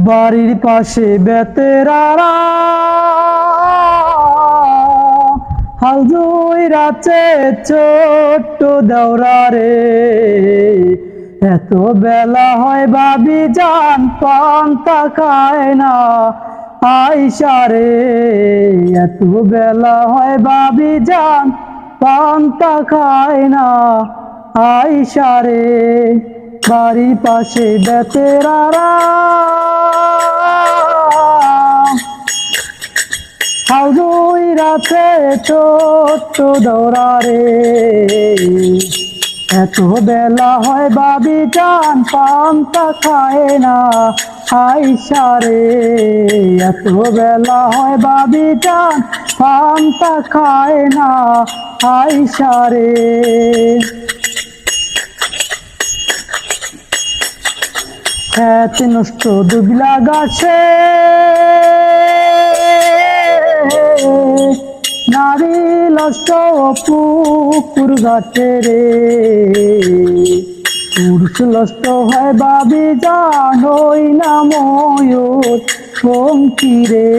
বাড়ির পাশে বেতেরারা হাল ধইরাছে ছোট্ট দেওরা রে। এত বেলা হয় ভাবি জান পান্তা খায় না আইসা রে। এত বেলা হয় ভাবি জান পান্তা খায় না আইসা রে। বাড়ির পাশে বেতেরারা হাল ধইরাছে ছোট্ট দেওরা রে। এত বেলা হয় ভাবি জান পান্তা খায় না আইসা রে। এত বেলা হয় ভাবি জান পান্তা খায় না আইসা রে। খেত নষ্ট দুবলা গাছে নারী নষ্ট পুকুর ঘাটে রে। পুরুষ নষ্ট হয় ভাবি জান হই না ময়ূর পঙ্খী রে।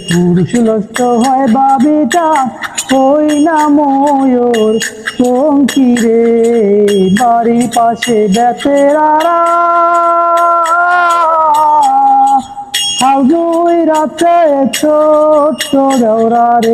পুরুষ নষ্ট হয় ভাবি জান হই না ময়ূর পঙ্খী রে। বাড়ির পাশে বেতেরারা হাল ধইরাছে ছোট্ট দেওরা রে।